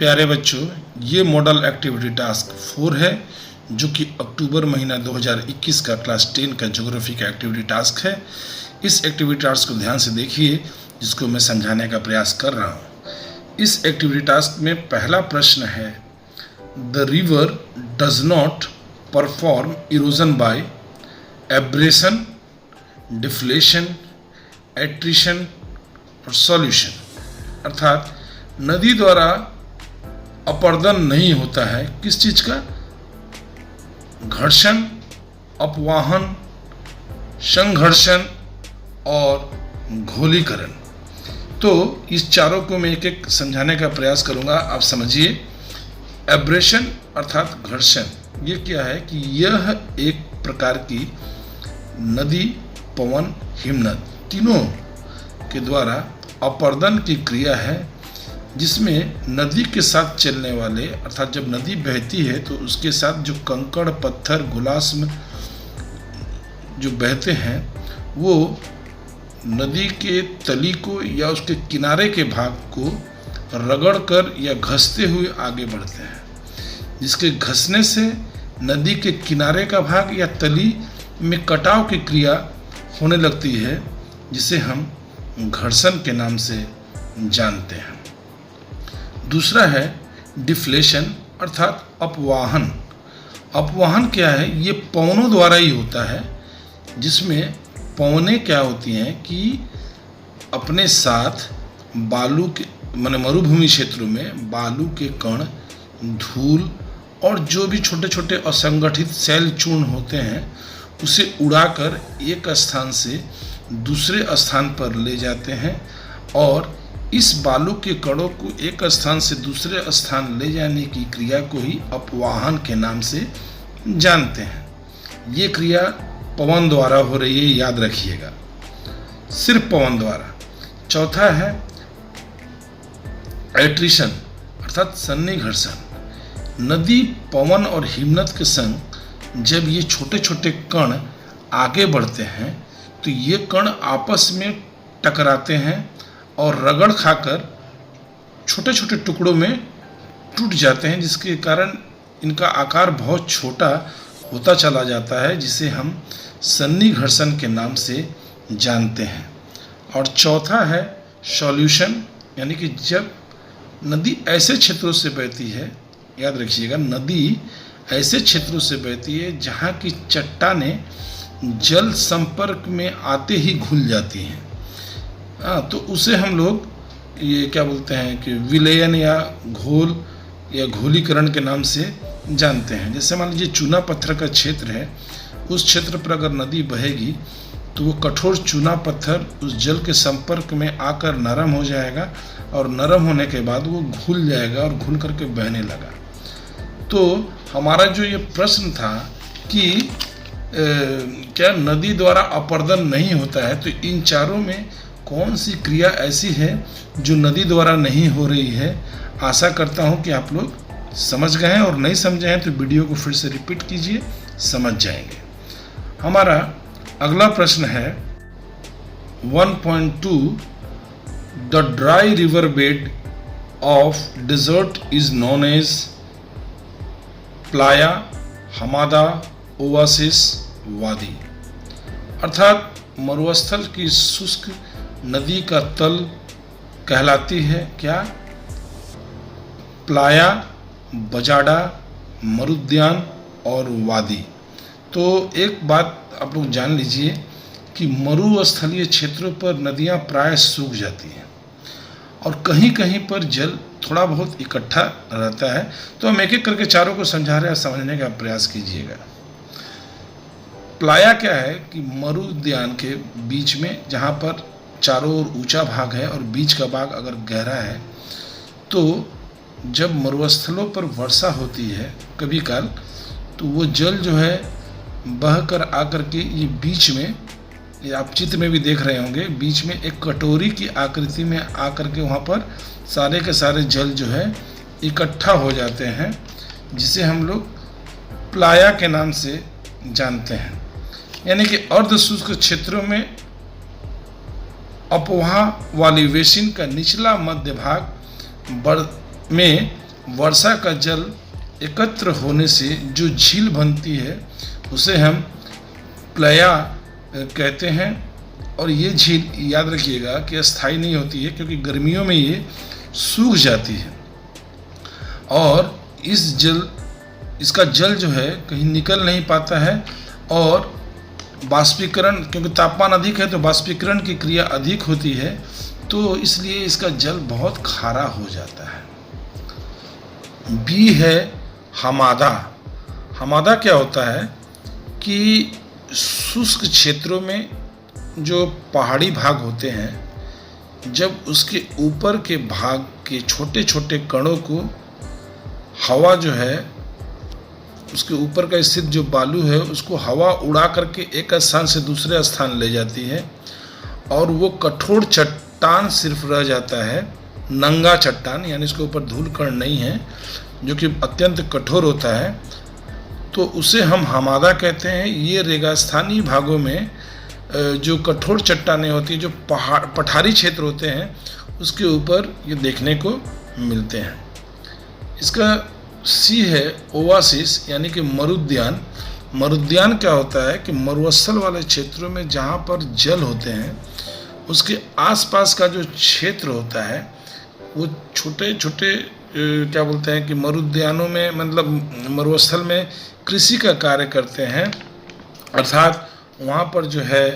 प्यारे बच्चों, ये मॉडल एक्टिविटी टास्क 4 है जो कि अक्टूबर महीना 2021 का क्लास 10 का ज्योग्राफी का एक्टिविटी टास्क है। इस एक्टिविटी टास्क को ध्यान से देखिए जिसको मैं समझाने का प्रयास कर रहा हूँ। इस एक्टिविटी टास्क में पहला प्रश्न है, the river does not perform erosion by abrasion, deflation, attrition और सॉल्यूशन। अर्थात नदी द्वारा अपर्दन नहीं होता है किस चीज का? घर्षण, अपवाहन, संघर्षण और घोलीकरण। तो इस चारों को मैं एक एक समझाने का प्रयास करूंगा, आप समझिए। एब्रेशन अर्थात घर्षण, ये क्या है कि यह एक प्रकार की नदी, पवन, हिमनद तीनों के द्वारा अपर्दन की क्रिया है, जिसमें नदी के साथ चलने वाले अर्थात जब नदी बहती है तो उसके साथ जो कंकड़, पत्थर, गुलास्म जो बहते हैं वो नदी के तली को या उसके किनारे के भाग को रगड़कर या घसते हुए आगे बढ़ते हैं, जिसके घसने से नदी के किनारे का भाग या तली में कटाव की क्रिया होने लगती है, जिसे हम घर्षण के नाम से जानते हैं। दूसरा है डिफ्लेशन अर्थात अपवाहन। अपवाहन क्या है? ये पवनों द्वारा ही होता है, जिसमें पवनें क्या होती हैं कि अपने साथ बालू के मरुभूमि क्षेत्रों में बालू के कण, धूल और जो भी छोटे छोटे असंगठित शैल चूर्ण होते हैं उसे उड़ाकर एक स्थान से दूसरे स्थान पर ले जाते हैं, और इस बालू के कणों को एक स्थान से दूसरे स्थान ले जाने की क्रिया को ही अपवाहन के नाम से जानते हैं। ये क्रिया पवन द्वारा हो रही है, याद रखिएगा, सिर्फ पवन द्वारा। चौथा है एट्रिशन अर्थात सन्निघर्षण। नदी, पवन और हिमनद के संग जब ये छोटे छोटे कण आगे बढ़ते हैं तो ये कण आपस में टकराते हैं और रगड़ खाकर छोटे छोटे टुकड़ों में टूट जाते हैं, जिसके कारण इनका आकार बहुत छोटा होता चला जाता है, जिसे हम सन्निघर्षण के नाम से जानते हैं। और चौथा है सॉल्यूशन, यानी कि जब नदी ऐसे क्षेत्रों से बहती है, याद रखिएगा, नदी ऐसे क्षेत्रों से बहती है जहाँ की चट्टानें जल संपर्क में आते ही घुल जाती हैं, तो उसे हम लोग ये क्या बोलते हैं कि विलयन या घोल या घोलीकरण के नाम से जानते हैं। जैसे मान लीजिए चूना पत्थर का क्षेत्र है, उस क्षेत्र पर अगर नदी बहेगी तो वो कठोर चूना पत्थर उस जल के संपर्क में आकर नरम हो जाएगा, और नरम होने के बाद वो घुल जाएगा और घुल करके बहने लगा। तो हमारा जो ये प्रश्न था कि क्या नदी द्वारा अपर्दन नहीं होता है, तो इन चारों में कौन सी क्रिया ऐसी है जो नदी द्वारा नहीं हो रही है? आशा करता हूं कि आप लोग समझ गए हैं, और नहीं समझे हैं तो वीडियो को फिर से रिपीट कीजिए, समझ जाएंगे। हमारा अगला प्रश्न है 1.2, the dry river bed of desert is known as playa, hamada, oasis, wadi. अर्थात मरुस्थल की शुष्क नदी का तल कहलाती है क्या? प्लाया, बजाडा, मरुद्यान और वादी। तो एक बात आप लोग जान लीजिए कि मरुस्थलीय क्षेत्रों पर नदियां प्राय सूख जाती हैं और कहीं कहीं पर जल थोड़ा बहुत इकट्ठा रहता है। तो हम एक एक करके चारों को समझा रहे हैं, समझने का प्रयास कीजिएगा। प्लाया क्या है कि मरुद्यान के बीच में, जहाँ पर चारों ओर ऊंचा भाग है और बीच का भाग अगर गहरा है, तो जब मरुस्थलों पर वर्षा होती है कभी काल, तो वो जल जो है बहकर आकर के ये बीच में, ये आप चित्र में भी देख रहे होंगे, बीच में एक कटोरी की आकृति में आकर के वहाँ पर सारे के सारे जल जो है इकट्ठा हो जाते हैं, जिसे हम लोग प्लाया के नाम से जानते हैं। यानी कि अर्ध शुष्क क्षेत्रों में अपवाह वाली बेसिन का निचला मध्य भाग में वर्षा का जल एकत्र होने से जो झील बनती है उसे हम प्लया कहते हैं। और ये झील याद रखिएगा कि अस्थायी नहीं होती है, क्योंकि गर्मियों में ये सूख जाती है और इसका जल जो है कहीं निकल नहीं पाता है, और बाष्पीकरण, क्योंकि तापमान अधिक है तो बाष्पीकरण की क्रिया अधिक होती है, तो इसलिए इसका जल बहुत खारा हो जाता है। बी है हमादा। हमादा क्या होता है कि शुष्क क्षेत्रों में जो पहाड़ी भाग होते हैं, जब उसके ऊपर के भाग के छोटे छोटे कणों को हवा जो है, उसके ऊपर का स्थित जो बालू है उसको हवा उड़ा करके एक स्थान से दूसरे स्थान ले जाती है, और वो कठोर चट्टान सिर्फ रह जाता है, नंगा चट्टान, यानी इसके ऊपर धूल कण नहीं है, जो कि अत्यंत कठोर होता है, तो उसे हम हमादा कहते हैं। ये रेगिस्तानी भागों में जो कठोर चट्टानें होती हैं, जो पठारी क्षेत्र होते हैं, उसके ऊपर ये देखने को मिलते हैं। इसका सी है ओआसिस, यानी कि मरुद्यान। मरुद्यान क्या होता है कि मरुस्थल वाले क्षेत्रों में जहाँ पर जल होते हैं उसके आसपास का जो क्षेत्र होता है वो छोटे छोटे क्या बोलते हैं कि मरुद्यानों में, मतलब मरुस्थल में कृषि का कार्य करते हैं, अर्थात वहाँ पर जो है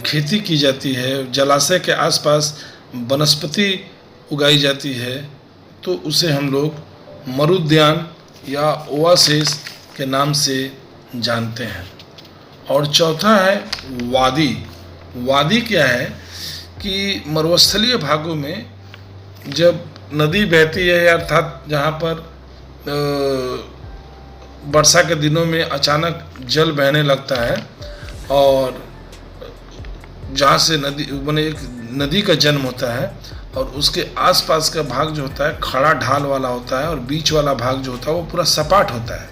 खेती की जाती है, जलाशय के आसपास वनस्पति उगाई जाती है, तो उसे हम लोग मरुद्यान या ओआसिस के नाम से जानते हैं। और चौथा है वादी। वादी क्या है कि मरुस्थलीय भागों में जब नदी बहती है, अर्थात जहाँ पर वर्षा के दिनों में अचानक जल बहने लगता है और जहाँ से एक नदी का जन्म होता है, और उसके आसपास का भाग जो होता है खड़ा ढाल वाला होता है, और बीच वाला भाग जो होता है वो पूरा सपाट होता है।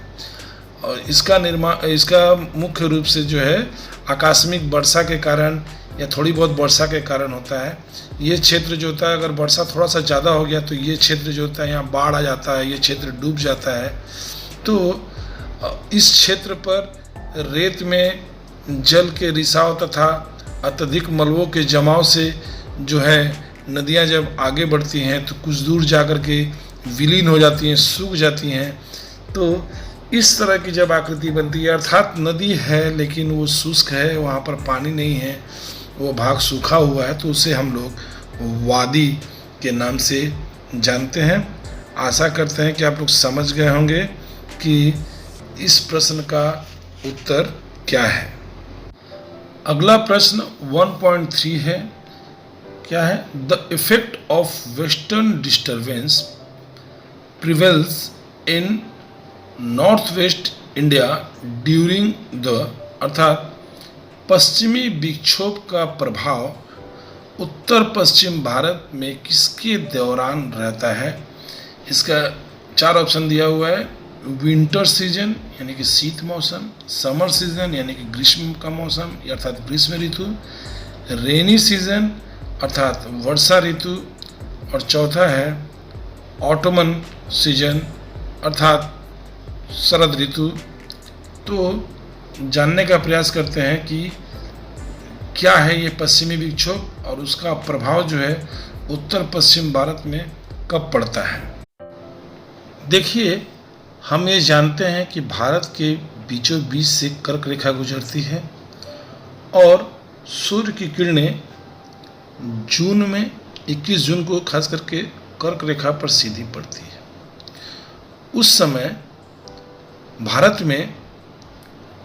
और इसका मुख्य रूप से जो है आकस्मिक वर्षा के कारण या थोड़ी बहुत वर्षा के कारण होता है। ये क्षेत्र जो होता है, अगर वर्षा थोड़ा सा ज़्यादा हो गया तो ये क्षेत्र जो होता है यहाँ बाढ़ आ जाता है, ये क्षेत्र डूब जाता है। तो इस क्षेत्र पर रेत में जल के रिसाव तथा अत्यधिक मलबों के जमाव से जो है नदियाँ जब आगे बढ़ती हैं तो कुछ दूर जाकर के विलीन हो जाती हैं, सूख जाती हैं। तो इस तरह की जब आकृति बनती है, अर्थात नदी है लेकिन वो शुष्क है, वहाँ पर पानी नहीं है, वो भाग सूखा हुआ है, तो उसे हम लोग वादी के नाम से जानते हैं। आशा करते हैं कि आप लोग समझ गए होंगे कि इस प्रश्न का उत्तर क्या है। अगला प्रश्न 1.3 है। क्या है? The effect of western disturbance prevails in north west India during the, अर्थात पश्चिमी विक्षोभ का प्रभाव उत्तर पश्चिम भारत में किसके दौरान रहता है? इसका 4 ऑप्शन दिया हुआ है। विंटर सीजन यानी कि शीत मौसम, समर सीजन यानी कि ग्रीष्म का मौसम अर्थात ग्रीष्म ऋतु, रेनी सीजन अर्थात वर्षा ऋतु, और चौथा है ऑटोमन सीजन अर्थात शरद ऋतु। तो जानने का प्रयास करते हैं कि क्या है ये पश्चिमी विक्षोभ और उसका प्रभाव जो है उत्तर पश्चिम भारत में कब पड़ता है। देखिए, हम ये जानते हैं कि भारत के बीचों बीच से कर्क रेखा गुजरती है और सूर्य की किरणें जून में 21 जून को खास करके कर्क रेखा पर सीधी पड़ती है। उस समय भारत में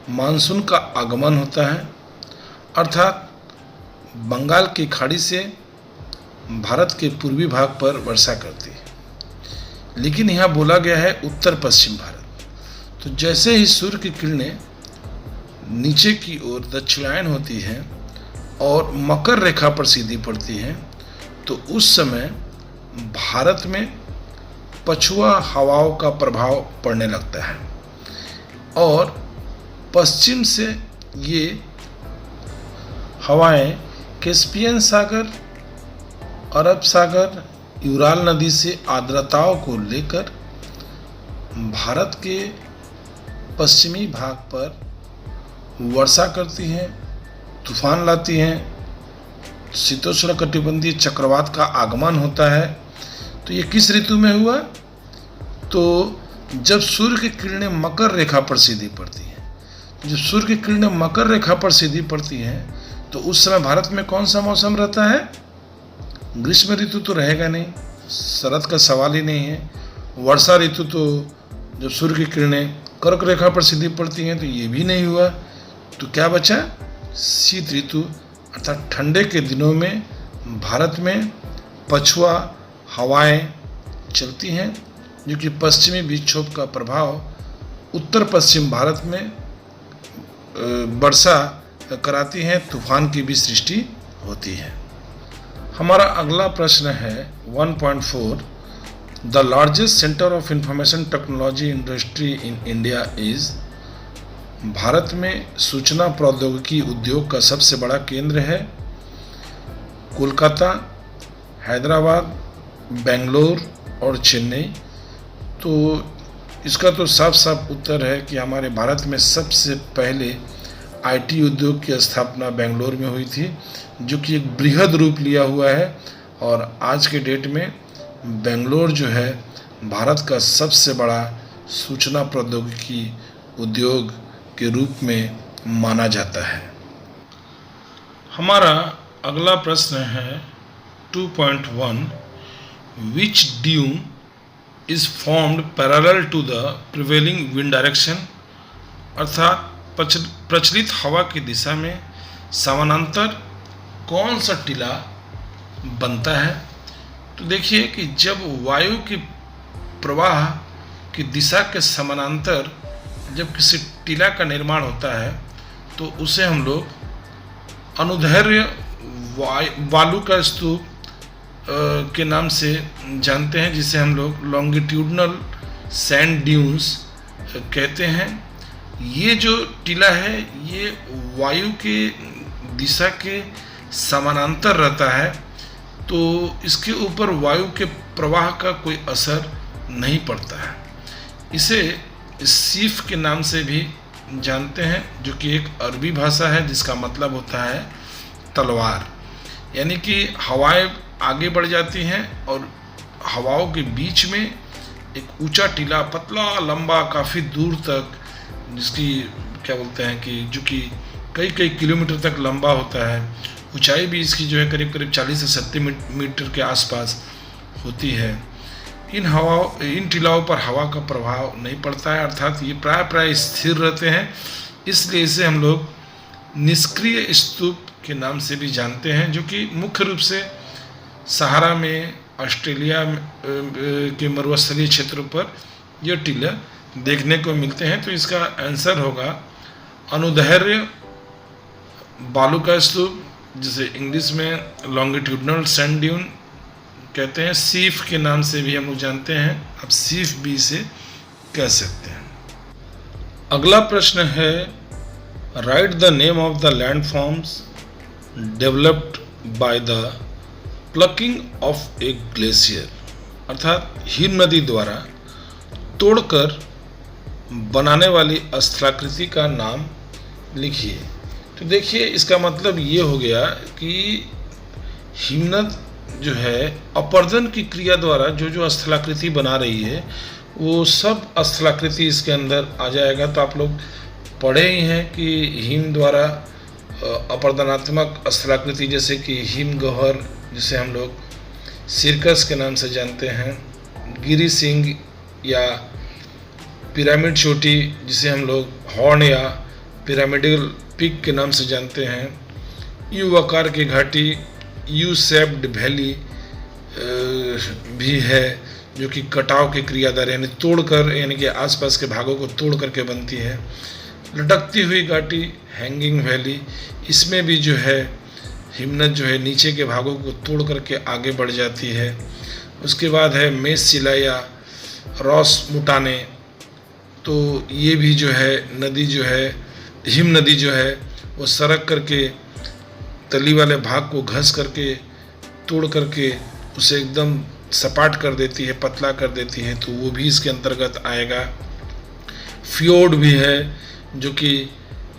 मानसून का आगमन होता है, अर्थात बंगाल की खाड़ी से भारत के पूर्वी भाग पर वर्षा करती है। लेकिन यहाँ बोला गया है उत्तर पश्चिम भारत। तो जैसे ही सूर्य की किरणें नीचे की ओर दक्षिणायन होती हैं और मकर रेखा पर सीधी पड़ती हैं, तो उस समय भारत में पछुआ हवाओं का प्रभाव पड़ने लगता है और पश्चिम से ये हवाएं कैस्पियन सागर, अरब सागर यूराल नदी से आर्द्रताओं को लेकर भारत के पश्चिमी भाग पर वर्षा करती हैं, तूफान लाती हैं, शीतोष्णकटिबंधीय चक्रवात का आगमन होता है। तो ये किस ऋतु में हुआ? तो जब सूर्य की किरणें मकर रेखा पर सीधी पड़ती हैं। जब सूर्य की किरणें मकर रेखा पर सीधी पड़ती हैं तो उस समय भारत में कौन सा मौसम रहता है? ग्रीष्म ऋतु तो रहेगा नहीं, शरद का सवाल ही नहीं है। वर्षा ऋतु तो जब सूर्य की किरणें कर्क रेखा पर सीधी पड़ती हैं तो ये भी नहीं हुआ। तो क्या बचा? शीत ऋतु, अर्थात ठंडे के दिनों में भारत में पछुआ हवाएं चलती हैं जो कि पश्चिमी विक्षोभ का प्रभाव उत्तर पश्चिम भारत में वर्षा कराती हैं, तूफान की भी सृष्टि होती है। हमारा अगला प्रश्न है 1.4, the largest centre of information technology industry in India is. Bharat में सूचना प्रौद्योगिकी उद्योग का सबसे बड़ा केंद्र है कोलकाता, हैदराबाद, बेंगलोर और चेन्नई। तो इसका तो साफ साफ उत्तर है कि हमारे भारत में सबसे पहले आईटी उद्योग की स्थापना बेंगलोर में हुई थी, जो कि एक बृहद रूप लिया हुआ है। और आज के डेट में बेंगलोर जो है भारत का सबसे बड़ा सूचना प्रौद्योगिकी उद्योग के रूप में माना जाता है। हमारा अगला प्रश्न है 2.1, which dune is formed parallel to the prevailing wind direction, अर्थात प्रचलित हवा की दिशा में समानांतर कौन सा टीला बनता है? तो देखिए कि जब वायु की प्रवाह की दिशा के समानांतर जब किसी टीला का निर्माण होता है तो उसे हम लोग अनुदैर्ध्य बालू का स्तूप के नाम से जानते हैं, जिसे हम लोग लॉन्गिट्यूडनल सैंड ड्यून्स कहते हैं। ये जो टीला है ये वायु के दिशा के समानांतर रहता है, तो इसके ऊपर वायु के प्रवाह का कोई असर नहीं पड़ता है। इसे सीफ के नाम से भी जानते हैं, जो कि एक अरबी भाषा है जिसका मतलब होता है तलवार। यानी कि हवाएं आगे बढ़ जाती हैं और हवाओं के बीच में एक ऊंचा टीला, पतला लंबा काफ़ी दूर तक, जिसकी क्या बोलते हैं कि जो कि कई कई किलोमीटर तक लंबा होता है। ऊंचाई भी इसकी जो है करीब करीब 40 से 70 मीटर के आसपास होती है। इन टीलाओं पर हवा का प्रभाव नहीं पड़ता है, अर्थात ये प्राय स्थिर रहते हैं। इसलिए इसे हम लोग निष्क्रिय स्तूप के नाम से भी जानते हैं, जो कि मुख्य रूप से सहारा में, ऑस्ट्रेलिया के मरुस्थलीय क्षेत्रों पर यह टीले देखने को मिलते हैं। तो इसका आंसर होगा अनुदैर्ध्य बालू का स्तूप, जिसे इंग्लिश में लॉन्गिट्यूडनल सैंड ड्यून कहते हैं। सीफ के नाम से भी हम लोग जानते हैं, अब सीफ भी इसे कह सकते हैं। अगला प्रश्न है right the name of the landforms developed by the plucking of A glacier, अर्थात हिम नदी द्वारा तोड़कर बनाने वाली स्थलाकृति का नाम लिखिए। तो देखिए इसका मतलब ये हो गया कि हिमनद जो है अपर्दन की क्रिया द्वारा जो स्थलाकृति बना रही है वो सब स्थलाकृति इसके अंदर आ जाएगा। तो आप लोग पढ़े ही हैं कि हिम द्वारा अपर्दनात्मक स्थलाकृति, जैसे कि हिमगह्वर जिसे हम लोग सिरकस के नाम से जानते हैं, गिरी सिंह या पिरामिड चोटी जिसे हम लोग हॉर्न या पिरामिडल पिक के नाम से जानते हैं, यू आकार की घाटी यू शेप्ड वैली भी है, जो कि कटाव के क्रियादार यानी तोड़कर, यानी कि आसपास के भागों को तोड़ करके बनती है। लटकती हुई घाटी हैंगिंग वैली, इसमें भी जो है हिमनद जो है नीचे के भागों को तोड़ करके आगे बढ़ जाती है। उसके बाद है मेसशिला या रॉस मुटाने, तो ये भी जो है नदी जो है हिम नदी जो है वो सरक करके तली वाले भाग को घस करके तोड़ करके उसे एकदम सपाट कर देती है, पतला कर देती है, तो वो भी इसके अंतर्गत आएगा। फ्योर्ड भी है जो कि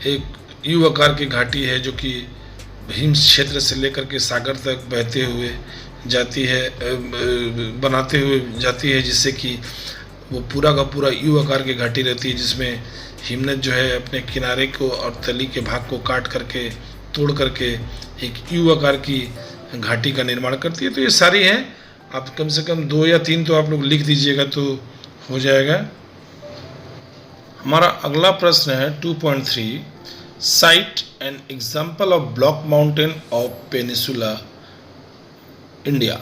एक यू आकार की घाटी है जो कि हिम क्षेत्र से लेकर के सागर तक बहते हुए जाती है, बनाते हुए जाती है, जिससे कि वो पूरा का पूरा यू आकार की घाटी रहती है, जिसमें हिमनद जो है अपने किनारे को और तली के भाग को काट करके तोड़ करके एक यू आकार की घाटी का निर्माण करती है। तो ये सारी हैं, आप कम से कम 2 या 3 तो आप लोग लिख दीजिएगा तो हो जाएगा। हमारा अगला प्रश्न है 2.3, site an example of block mountain of peninsula India,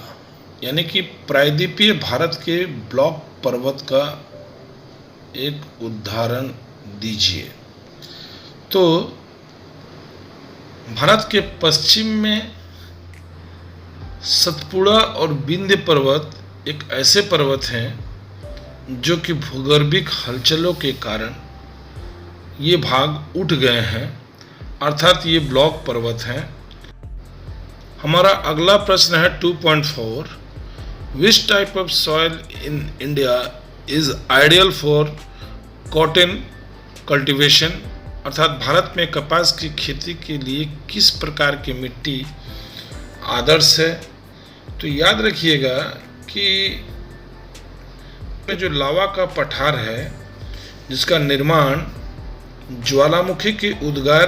यानी कि प्रायद्वीपीय भारत के ब्लॉक पर्वत का एक उदाहरण दीजिए। तो भारत के पश्चिम में सतपुड़ा और विंध्य पर्वत एक ऐसे पर्वत हैं जो कि भूगर्भिक हलचलों के कारण ये भाग उठ गए हैं, अर्थात ये ब्लॉक पर्वत हैं। हमारा अगला प्रश्न है 2.4, which type of soil in India is ideal for cotton cultivation, अर्थात भारत में कपास की खेती के लिए किस प्रकार की मिट्टी आदर्श है। तो याद रखिएगा कि जो लावा का पठार है जिसका निर्माण ज्वालामुखी के उद्गार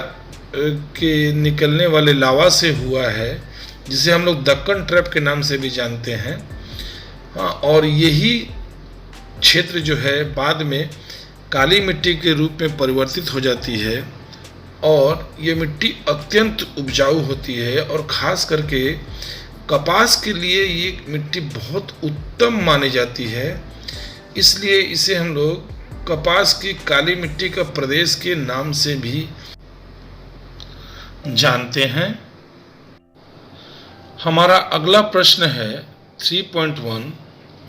के निकलने वाले लावा से हुआ है, जिसे हम लोग दक्कन ट्रैप के नाम से भी जानते हैं। हाँ, और यही क्षेत्र जो है बाद में काली मिट्टी के रूप में परिवर्तित हो जाती है और ये मिट्टी अत्यंत उपजाऊ होती है और ख़ास करके कपास के लिए ये मिट्टी बहुत उत्तम मानी जाती है। इसलिए इसे हम लोग कपास की काली मिट्टी का प्रदेश के नाम से भी जानते हैं। हमारा अगला प्रश्न है 3.1,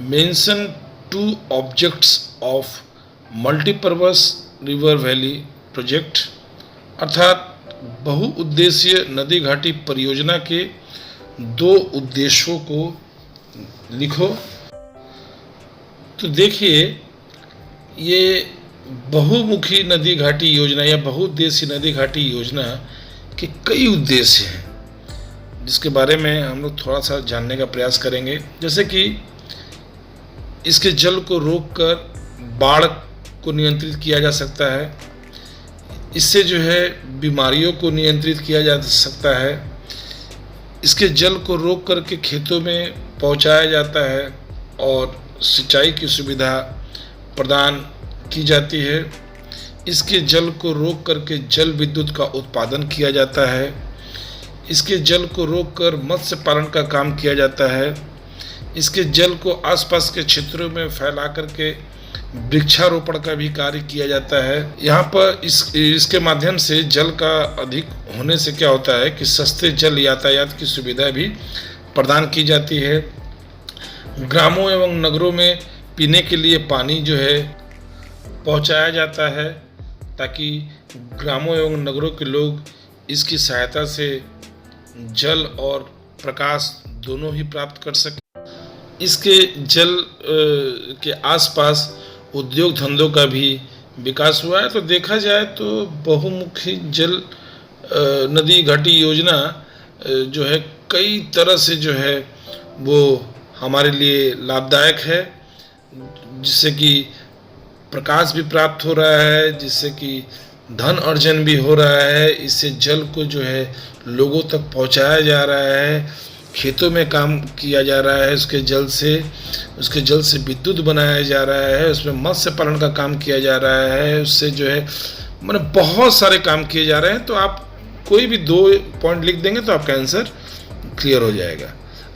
mention 2 objects of multipurpose river valley project, अर्थात बहुउद्देशीय नदी घाटी परियोजना के 2 उद्देश्यों को लिखो। तो देखिए, ये बहुमुखी नदी घाटी योजना या बहुउद्देशीय नदी घाटी योजना के कई उद्देश्य हैं, जिसके बारे में हम लोग थोड़ा सा जानने का प्रयास करेंगे। जैसे कि इसके जल को रोककर बाढ़ को नियंत्रित किया जा सकता है, इससे जो है बीमारियों को नियंत्रित किया जा सकता है, इसके जल को रोक करके खेतों में पहुंचाया जाता है और सिंचाई की सुविधा प्रदान की जाती है, इसके जल को रोक करके जल विद्युत का उत्पादन किया जाता है, इसके जल को रोक कर मत्स्य पालन का काम किया जाता है, इसके जल को आसपास के क्षेत्रों में फैला करके वृक्षारोपण का भी कार्य किया जाता है। यहाँ पर इसके माध्यम से जल का अधिक होने से क्या होता है कि सस्ते जल यातायात की सुविधा भी प्रदान की जाती है। ग्रामों एवं नगरों में पीने के लिए पानी जो है पहुँचाया जाता है, ताकि ग्रामों एवं नगरों के लोग इसकी सहायता से जल और प्रकाश दोनों ही प्राप्त कर सकें। इसके जल के आसपास उद्योग धंधों का भी विकास हुआ है। तो देखा जाए तो बहुमुखी जल नदी घाटी योजना जो है कई तरह से जो है वो हमारे लिए लाभदायक है, जिससे कि प्रकाश भी प्राप्त हो रहा है, जिससे कि धन अर्जन भी हो रहा है, इससे जल को जो है लोगों तक पहुंचाया जा रहा है, खेतों में काम किया जा रहा है, उसके जल से विद्युत बनाया जा रहा है, उसमें मत्स्य पालन का काम किया जा रहा है, उससे जो है मतलब बहुत सारे काम किए जा रहे हैं। तो आप कोई भी 2 पॉइंट लिख देंगे तो आपका आंसर क्लियर हो जाएगा।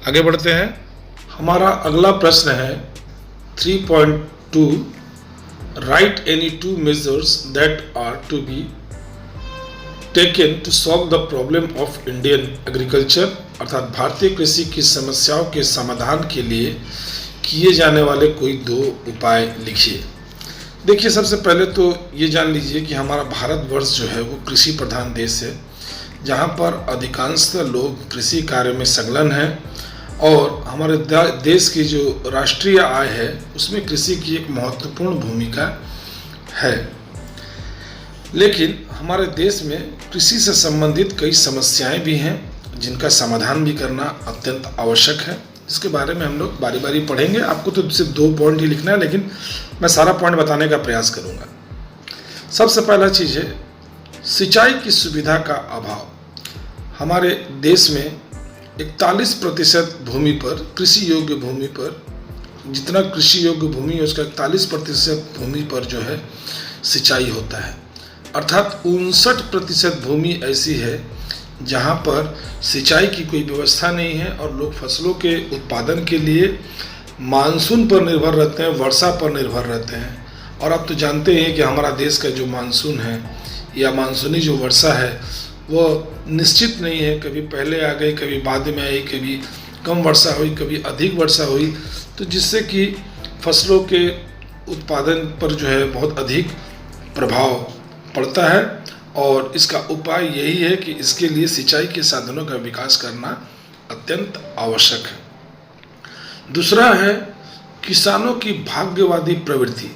आगे बढ़ते हैं। हमारा अगला प्रश्न है 3.2, write any 2 measures that are to be taken to solve the problem of Indian agriculture, अर्थात भारतीय कृषि की समस्याओं के समाधान के लिए किए जाने वाले कोई 2 उपाय लिखिए। देखिए, सबसे पहले तो ये जान लीजिए कि हमारा भारतवर्ष जो है वो कृषि प्रधान देश है, जहाँ पर अधिकांशतः लोग कृषि कार्य में संलग्न हैं और हमारे देश की जो राष्ट्रीय आय है उसमें कृषि की एक महत्वपूर्ण भूमिका है। लेकिन हमारे देश में कृषि से संबंधित कई समस्याएं भी हैं जिनका समाधान भी करना अत्यंत आवश्यक है। इसके बारे में हम लोग बारी बारी पढ़ेंगे। आपको तो सिर्फ 2 पॉइंट ही लिखना है, लेकिन मैं सारा पॉइंट बताने का प्रयास करूंगा। सबसे पहला चीज़ है सिंचाई की सुविधा का अभाव। हमारे देश में 41% भूमि पर, कृषि योग्य भूमि पर, जितना कृषि योग्य भूमि है उसका 41% भूमि पर जो है सिंचाई होता है। अर्थात 59% भूमि ऐसी है जहाँ पर सिंचाई की कोई व्यवस्था नहीं है और लोग फसलों के उत्पादन के लिए मानसून पर निर्भर रहते हैं, वर्षा पर निर्भर रहते हैं। और आप तो जानते हैं कि हमारा देश का जो मानसून है या मानसूनी जो वर्षा है वो निश्चित नहीं है, कभी पहले आ गई, कभी बाद में आई, कभी कम वर्षा हुई, कभी अधिक वर्षा हुई, तो जिससे कि फसलों के उत्पादन पर जो है बहुत अधिक प्रभाव पड़ता है। और इसका उपाय यही है कि इसके लिए सिंचाई के साधनों का विकास करना अत्यंत आवश्यक है। दूसरा है किसानों की भाग्यवादी प्रवृत्ति।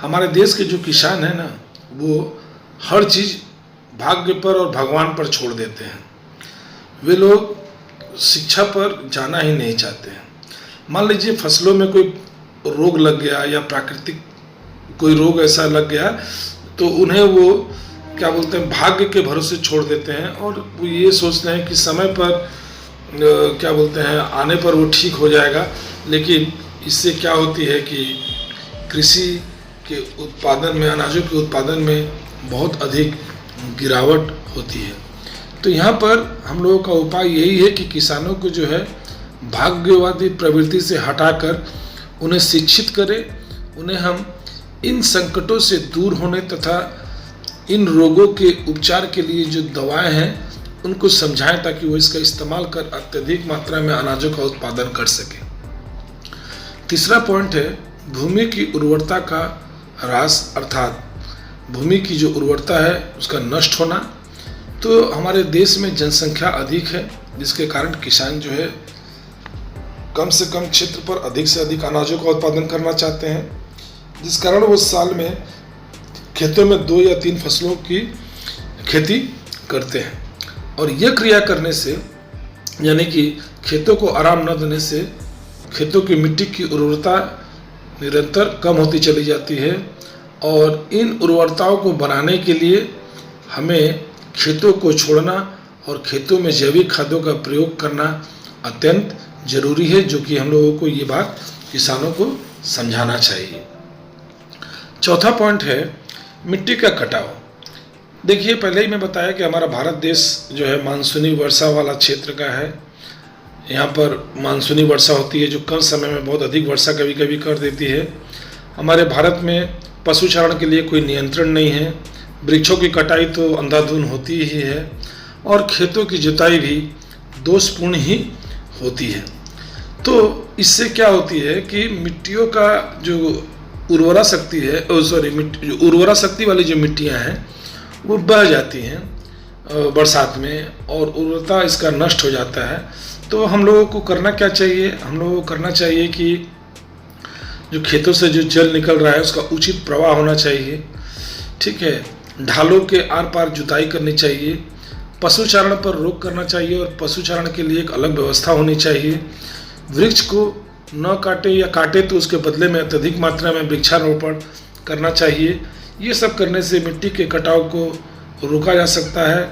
हमारे देश के जो किसान हैं ना, वो हर चीज़ भाग्य पर और भगवान पर छोड़ देते हैं। वे लोग शिक्षा पर जाना ही नहीं चाहते हैं। मान लीजिए फसलों में कोई रोग लग गया या प्राकृतिक कोई रोग ऐसा लग गया तो उन्हें वो क्या बोलते हैं भाग्य के भरोसे छोड़ देते हैं और वो ये सोचते हैं कि समय पर क्या बोलते हैं आने पर वो ठीक हो जाएगा। लेकिन इससे क्या होती है कि कृषि के उत्पादन में, अनाजों के उत्पादन में बहुत अधिक गिरावट होती है। तो यहाँ पर हम लोगों का उपाय यही है कि किसानों को जो है भाग्यवादी प्रवृत्ति से हटाकर उन्हें शिक्षित करें, उन्हें हम इन संकटों से दूर होने तथा इन रोगों के उपचार के लिए जो दवाएं हैं उनको समझाएं ताकि वो इसका इस्तेमाल कर अत्यधिक मात्रा में अनाजों का उत्पादन कर सकें। तीसरा पॉइंट है भूमि की उर्वरता का ह्रास, अर्थात भूमि की जो उर्वरता है उसका नष्ट होना। तो हमारे देश में जनसंख्या अधिक है जिसके कारण किसान जो है कम से कम क्षेत्र पर अधिक से अधिक अनाजों का उत्पादन करना चाहते हैं, जिस कारण वो साल में खेतों में 2 या 3 फसलों की खेती करते हैं। और यह क्रिया करने से, यानी कि खेतों को आराम न देने से, खेतों की मिट्टी की उर्वरता निरंतर कम होती चली जाती है। और इन उर्वरताओं को बनाने के लिए हमें खेतों को छोड़ना और खेतों में जैविक खादों का प्रयोग करना अत्यंत जरूरी है, जो कि हम लोगों को ये बात किसानों को समझाना चाहिए। चौथा पॉइंट है मिट्टी का कटाव। देखिए, पहले ही मैं बताया कि हमारा भारत देश जो है मानसूनी वर्षा वाला क्षेत्र का है। यहाँ पर मानसूनी वर्षा होती है जो कम समय में बहुत अधिक वर्षा कभी कभी कर देती है। हमारे भारत में पशुचारण के लिए कोई नियंत्रण नहीं है, वृक्षों की कटाई तो अंधाधुंध होती ही है और खेतों की जुताई भी दोषपूर्ण ही होती है। तो इससे क्या होती है कि मिट्टियों का जो उर्वरा शक्ति है, उर्वरा शक्ति वाली जो मिट्टियाँ हैं वो बह जाती हैं बरसात में और उर्वरता इसका नष्ट हो जाता है। तो हम लोगों को करना क्या चाहिए? हम लोगों को करना चाहिए कि जो खेतों से जो जल निकल रहा है उसका उचित प्रवाह होना चाहिए, ठीक है। ढालों के आर पार जुताई करनी चाहिए, पशुचारण पर रोक करना चाहिए और पशुचारण के लिए एक अलग व्यवस्था होनी चाहिए। वृक्ष को न काटे या काटे तो उसके बदले में अत्यधिक मात्रा में वृक्षारोपण करना चाहिए। ये सब करने से मिट्टी के कटाव को रोका जा सकता है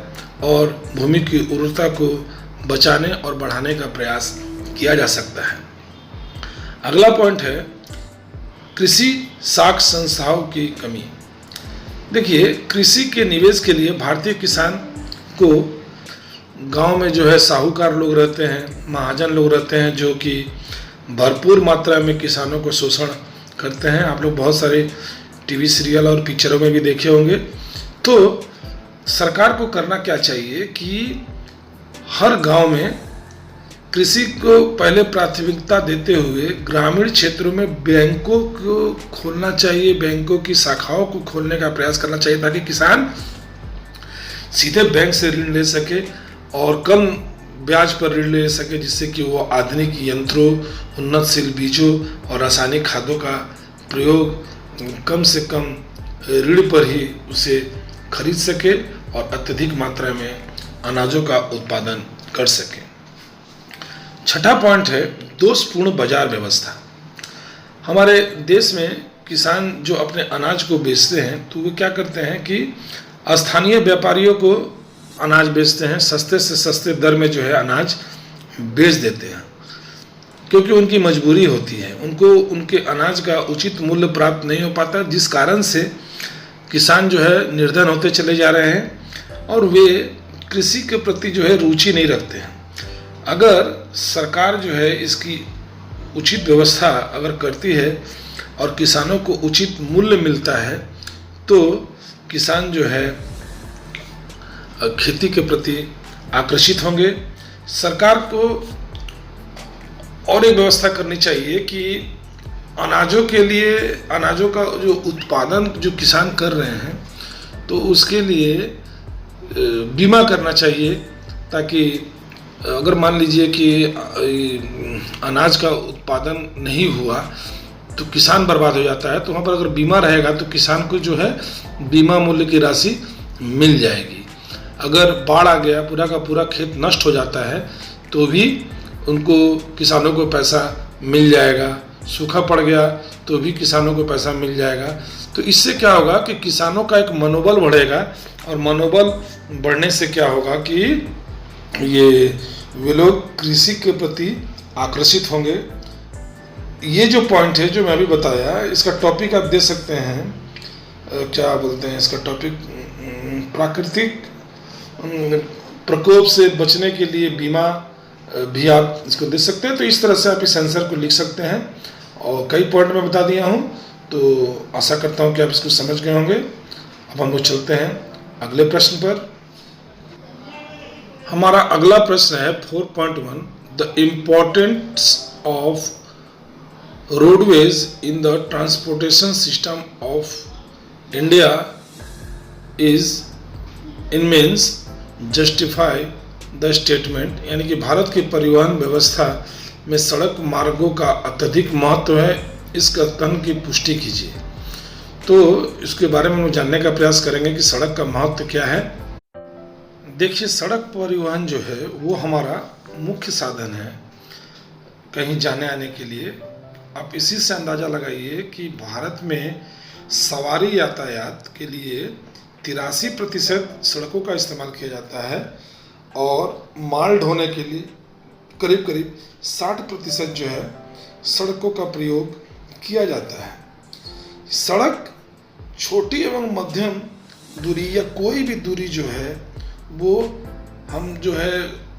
और भूमि की उर्वरता को बचाने और बढ़ाने का प्रयास किया जा सकता है। अगला पॉइंट है कृषि साख संस्थाओं की कमी। देखिए, कृषि के निवेश के लिए भारतीय किसान को गांव में जो है साहूकार लोग रहते हैं, महाजन लोग रहते हैं जो कि भरपूर मात्रा में किसानों को शोषण करते हैं। आप लोग बहुत सारे टीवी सीरियल और पिक्चरों में भी देखे होंगे। तो सरकार को करना क्या चाहिए कि हर गांव में कृषि को पहले प्राथमिकता देते हुए ग्रामीण क्षेत्रों में बैंकों को खोलना चाहिए, बैंकों की शाखाओं को खोलने का प्रयास करना चाहिए ताकि किसान सीधे बैंक से ऋण ले सके और कम ब्याज पर ऋण ले सके, जिससे कि वो आधुनिक यंत्रों, उन्नतशील बीजों और रासायनिक खादों का प्रयोग कम से कम ऋण पर ही उसे खरीद सके और अत्यधिक मात्रा में अनाजों का उत्पादन कर सके। छठा पॉइंट है दोषपूर्ण बाजार व्यवस्था। हमारे देश में किसान जो अपने अनाज को बेचते हैं तो वे क्या करते हैं कि स्थानीय व्यापारियों को अनाज बेचते हैं, सस्ते से सस्ते दर में जो है अनाज बेच देते हैं, क्योंकि उनकी मजबूरी होती है, उनको उनके अनाज का उचित मूल्य प्राप्त नहीं हो पाता, जिस कारण से किसान जो है निर्धन होते चले जा रहे हैं और वे कृषि के प्रति जो है रुचि नहीं रखते हैं। अगर सरकार जो है इसकी उचित व्यवस्था अगर करती है और किसानों को उचित मूल्य मिलता है तो किसान जो है खेती के प्रति आकर्षित होंगे। सरकार को और एक व्यवस्था करनी चाहिए कि अनाजों के लिए, अनाजों का जो उत्पादन जो किसान कर रहे हैं तो उसके लिए बीमा करना चाहिए, ताकि अगर मान लीजिए कि अनाज का उत्पादन नहीं हुआ तो किसान बर्बाद हो जाता है, तो वहाँ पर अगर बीमा रहेगा तो किसान को जो है बीमा मूल्य की राशि मिल जाएगी। अगर बाढ़ आ गया, पूरा का पूरा खेत नष्ट हो जाता है तो भी उनको, किसानों को पैसा मिल जाएगा। सूखा पड़ गया तो भी किसानों को पैसा मिल जाएगा। तो इससे क्या होगा कि किसानों का एक मनोबल बढ़ेगा और मनोबल बढ़ने से क्या होगा कि ये वे लोग कृषि के प्रति आकर्षित होंगे। ये जो पॉइंट है जो मैं अभी बताया, इसका टॉपिक आप दे सकते हैं, क्या बोलते हैं इसका टॉपिक, प्राकृतिक प्रकोप से बचने के लिए बीमा भी आप इसको दे सकते हैं। तो इस तरह से आप इस आंसर को लिख सकते हैं और कई पॉइंट में बता दिया हूँ, तो आशा करता हूँ कि आप इसको समझ गए होंगे। अब हम लोग चलते हैं अगले प्रश्न पर। हमारा अगला प्रश्न है 4.1, the importance of roadways in the transportation system of India is in means justify the statement, यानी कि भारत की परिवहन व्यवस्था में सड़क मार्गों का अत्यधिक महत्व है, इस कथन की पुष्टि कीजिए। तो इसके बारे में हम जानने का प्रयास करेंगे कि सड़क का महत्व क्या है। देखिए, सड़क परिवहन जो है वो हमारा मुख्य साधन है कहीं जाने आने के लिए। आप इसी से अंदाज़ा लगाइए कि भारत में सवारी यातायात के लिए 83% सड़कों का इस्तेमाल किया जाता है और माल ढोने के लिए करीब करीब 60% जो है सड़कों का प्रयोग किया जाता है। सड़क छोटी एवं मध्यम दूरी या कोई भी दूरी जो है वो हम जो है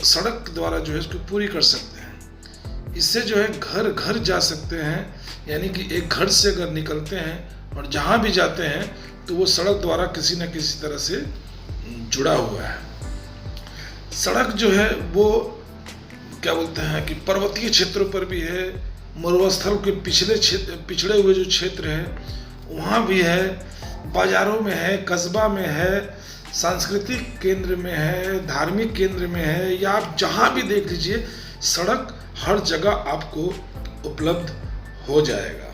सड़क द्वारा जो है इसको पूरी कर सकते हैं। इससे जो है घर घर जा सकते हैं, यानी कि एक घर से अगर निकलते हैं और जहाँ भी जाते हैं तो वो सड़क द्वारा किसी न किसी तरह से जुड़ा हुआ है। सड़क जो है वो क्या बोलते हैं कि पर्वतीय क्षेत्रों पर भी है, मरुस्थल के पिछड़े हुए जो क्षेत्र है वहाँ भी है, बाजारों में है, कस्बा में है, सांस्कृतिक केंद्र में है, धार्मिक केंद्र में है, या आप जहाँ भी देख लीजिए सड़क हर जगह आपको उपलब्ध हो जाएगा।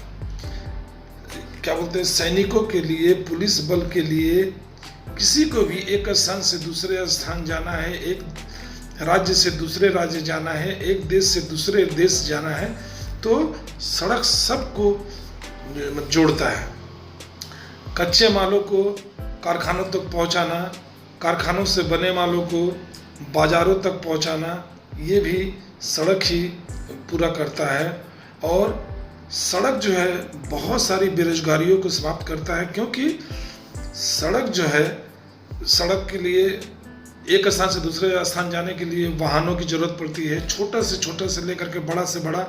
क्या बोलते हैं, सैनिकों के लिए, पुलिस बल के लिए, किसी को भी एक स्थान से दूसरे स्थान जाना है, एक राज्य से दूसरे राज्य जाना है, एक देश से दूसरे देश जाना है, तो सड़क सबको जोड़ता है। कच्चे मालों को कारखानों तक पहुंचाना, कारखानों से बने मालों को बाजारों तक पहुंचाना, ये भी सड़क ही पूरा करता है। और सड़क जो है बहुत सारी बेरोजगारियों को समाप्त करता है, क्योंकि सड़क जो है, सड़क के लिए एक स्थान से दूसरे स्थान जाने के लिए वाहनों की जरूरत पड़ती है, छोटा से लेकर के बड़ा से बड़ा,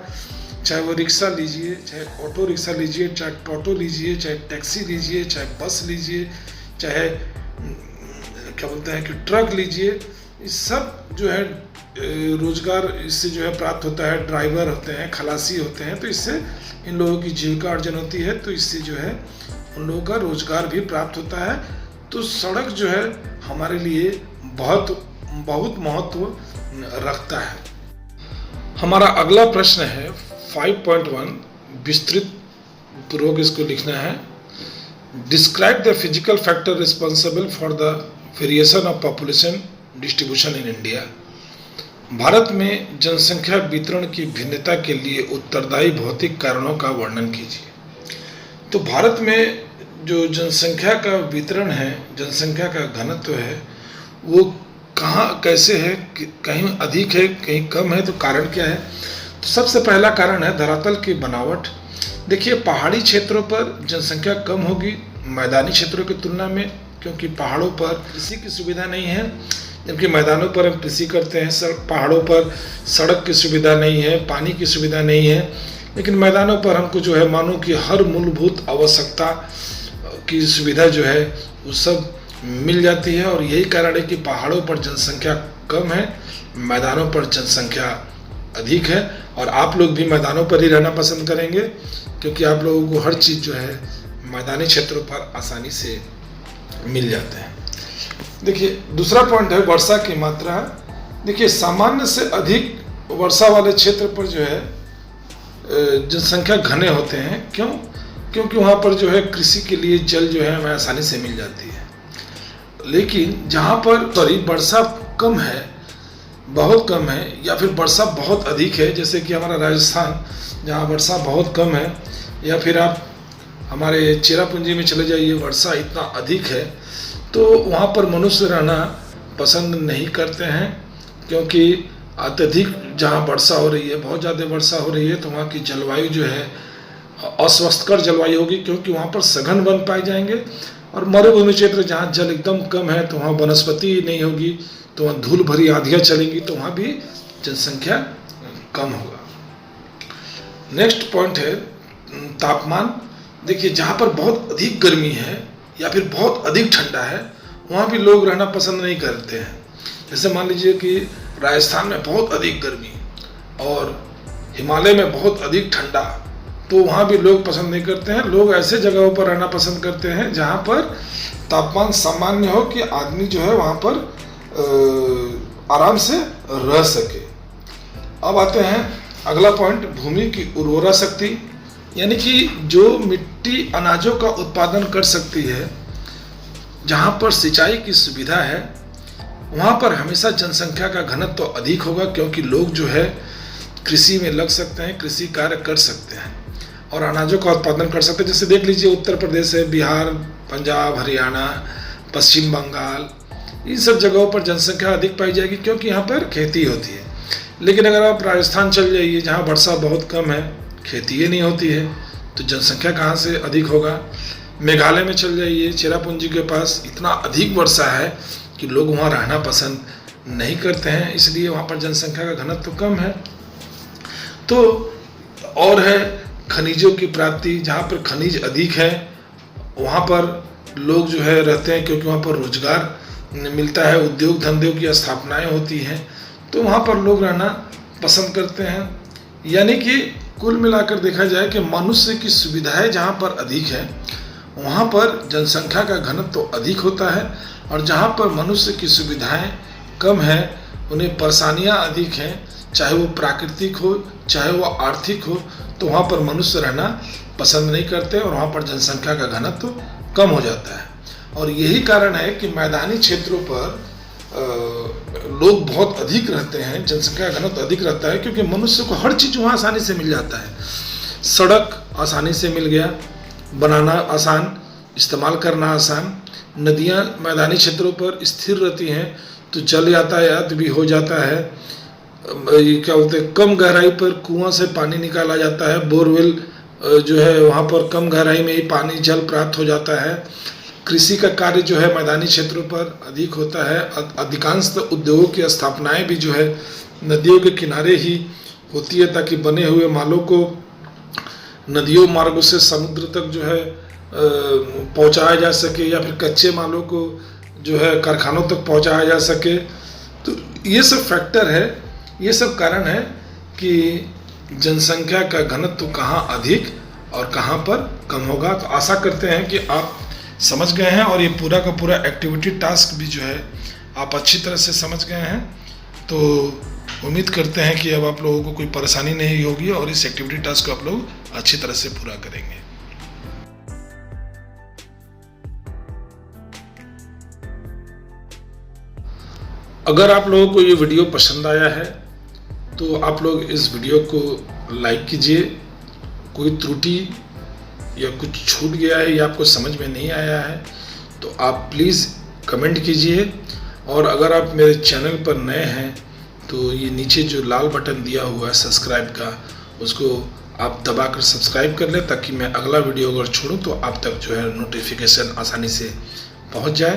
चाहे वो रिक्शा लीजिए, चाहे ऑटो रिक्शा लीजिए, चाहे टोटो लीजिए, चाहे टैक्सी लीजिए, चाहे बस लीजिए, चाहे क्या बोलते हैं कि ट्रक लीजिए। इस सब जो है रोजगार इससे जो है प्राप्त होता है। ड्राइवर होते हैं, खलासी होते हैं, तो इससे इन लोगों की जीविका अर्जन होती है, तो इससे जो है उन लोगों का रोजगार भी प्राप्त होता है। तो सड़क जो है हमारे लिए बहुत बहुत महत्व रखता है। हमारा अगला प्रश्न है 5.1, विस्तृत पूर्वक इसको लिखना है। Describe the physical factor responsible for the variation of population distribution in India. Bharat में जनसंख्या वितरण की भिन्नता के लिए उत्तरदायी भौतिक कारणों का वर्णन कीजिए। तो भारत में जो जनसंख्या का वितरण है, जनसंख्या का घनत्व है, वो कहाँ कैसे है, कहीं अधिक है कहीं कम है, तो कारण क्या है? तो सबसे पहला कारण है धरातल की बनावट। देखिए, पहाड़ी क्षेत्रों पर जनसंख्या कम होगी मैदानी क्षेत्रों की तुलना में, क्योंकि पहाड़ों पर कृषि की सुविधा नहीं है, जबकि मैदानों पर हम कृषि करते हैं। पहाड़ों पर सड़क की सुविधा नहीं है, पानी की सुविधा नहीं है, लेकिन मैदानों पर हमको जो है मानो कि हर मूलभूत आवश्यकता की सुविधा जो है वो सब मिल जाती है। और यही कारण है कि पहाड़ों पर जनसंख्या कम है, मैदानों पर जनसंख्या अधिक है। और आप लोग भी मैदानों पर ही रहना पसंद करेंगे, क्योंकि आप लोगों को हर चीज़ जो है मैदानी क्षेत्रों पर आसानी से मिल जाते हैं। देखिए, दूसरा पॉइंट है वर्षा की मात्रा। देखिए, सामान्य से अधिक वर्षा वाले क्षेत्र पर जो है जनसंख्या घने होते हैं। क्यों? क्योंकि वहाँ पर जो है कृषि के लिए जल जो है हमें आसानी से मिल जाती है। लेकिन जहाँ पर वर्षा कम है, बहुत कम है, या फिर वर्षा बहुत अधिक है, जैसे कि हमारा राजस्थान जहाँ वर्षा बहुत कम है, या फिर आप हमारे चेरापूंजी में चले जाइए, वर्षा इतना अधिक है, तो वहाँ पर मनुष्य रहना पसंद नहीं करते हैं। क्योंकि अत्यधिक जहाँ वर्षा हो रही है, बहुत ज़्यादा वर्षा हो रही है, तो वहाँ की जलवायु जो है अस्वस्थकर जलवायु होगी, क्योंकि वहाँ पर सघन वन पाए जाएंगे। और मरुभूमि क्षेत्र जहाँ जल एकदम कम है, तो वहाँ वनस्पति नहीं होगी, तो वहाँ धूल भरी आंधियाँ चलेंगी, तो वहाँ भी जनसंख्या कम होगा। नेक्स्ट पॉइंट है तापमान। देखिए, जहाँ पर बहुत अधिक गर्मी है या फिर बहुत अधिक ठंडा है, वहाँ भी लोग रहना पसंद नहीं करते हैं। जैसे मान लीजिए कि राजस्थान में बहुत अधिक गर्मी और हिमालय में बहुत अधिक ठंडा, तो वहाँ भी लोग पसंद नहीं करते हैं। लोग ऐसे जगहों पर रहना पसंद करते हैं जहाँ पर तापमान सामान्य हो, कि आदमी जो है वहाँ पर आराम से रह सके। अब आते हैं अगला पॉइंट, भूमि की उर्वरा शक्ति। यानी कि जो मिट्टी अनाजों का उत्पादन कर सकती है, जहाँ पर सिंचाई की सुविधा है, वहाँ पर हमेशा जनसंख्या का घनत्व तो अधिक होगा, क्योंकि लोग जो है कृषि में लग सकते हैं, कृषि कार्य कर सकते हैं और अनाजों का उत्पादन कर सकते हैं। जैसे देख लीजिए, उत्तर प्रदेश है, बिहार, पंजाब, हरियाणा, पश्चिम बंगाल, इन सब जगहों पर जनसंख्या अधिक पाई जाएगी, क्योंकि यहाँ पर खेती होती है। लेकिन अगर आप राजस्थान चल जाइए, जहाँ वर्षा बहुत कम है, खेती ही नहीं होती है, तो जनसंख्या कहाँ से अधिक होगा। मेघालय में चल जाइए, चेरापूंजी के पास इतना अधिक वर्षा है कि लोग वहाँ रहना पसंद नहीं करते हैं, इसलिए वहाँ पर जनसंख्या का घनत्व तो कम है। तो और है खनिजों की प्राप्ति। जहाँ पर खनिज अधिक है, वहाँ पर लोग जो है रहते हैं, क्योंकि वहाँ पर रोजगार मिलता है, उद्योग धंधों की स्थापनाएं होती हैं, तो वहाँ पर लोग रहना पसंद करते हैं। यानी कि कुल मिलाकर देखा जाए कि मनुष्य की सुविधाएं जहाँ पर अधिक है, वहाँ पर जनसंख्या का घनत्व तो अधिक होता है, और जहाँ पर मनुष्य की सुविधाएं कम है, उन्हें परेशानियाँ अधिक हैं, चाहे वो प्राकृतिक हो चाहे वो आर्थिक हो, तो वहाँ पर मनुष्य रहना पसंद नहीं करते और वहाँ पर जनसंख्या का घनत्व तो कम हो जाता है। और यही कारण है कि मैदानी क्षेत्रों पर लोग बहुत अधिक रहते हैं, जनसंख्या का घनत्व अधिक रहता है, क्योंकि मनुष्य को हर चीज़ वहाँ आसानी से मिल जाता है। सड़क आसानी से मिल गया, बनाना आसान, इस्तेमाल करना आसान। नदियाँ मैदानी क्षेत्रों पर स्थिर रहती हैं, तो जल यातायात भी हो जाता है। ये क्या बोलते हैं, कम गहराई पर कुआं से पानी निकाला जाता है, बोरवेल जो है वहाँ पर कम गहराई में ही पानी जल प्राप्त हो जाता है। कृषि का कार्य जो है मैदानी क्षेत्रों पर अधिक होता है। अधिकांश उद्योगों की स्थापनाएं भी जो है नदियों के किनारे ही होती है, ताकि बने हुए मालों को नदियों मार्गों से समुद्र तक जो है पहुंचाया जा सके, या फिर कच्चे मालों को जो है कारखानों तक पहुंचाया जा सके। तो ये सब फैक्टर है, ये सब कारण है कि जनसंख्या का घनत्व कहाँ अधिक और कहाँ पर कम होगा। तो आशा करते हैं कि आप समझ गए हैं, और ये पूरा का पूरा एक्टिविटी टास्क भी जो है आप अच्छी तरह से समझ गए हैं। तो उम्मीद करते हैं कि अब आप लोगों को कोई परेशानी नहीं होगी और इस एक्टिविटी टास्क को आप लोग अच्छी तरह से पूरा करेंगे। अगर आप लोगों को ये वीडियो पसंद आया है तो आप लोग इस वीडियो को लाइक कीजिए। कोई त्रुटि या कुछ छूट गया है या आपको समझ में नहीं आया है तो आप प्लीज़ कमेंट कीजिए। और अगर आप मेरे चैनल पर नए हैं तो ये नीचे जो लाल बटन दिया हुआ है सब्सक्राइब का, उसको आप दबाकर सब्सक्राइब कर लें ताकि मैं अगला वीडियो अगर छोड़ूं तो आप तक जो है नोटिफिकेशन आसानी से पहुंच जाए।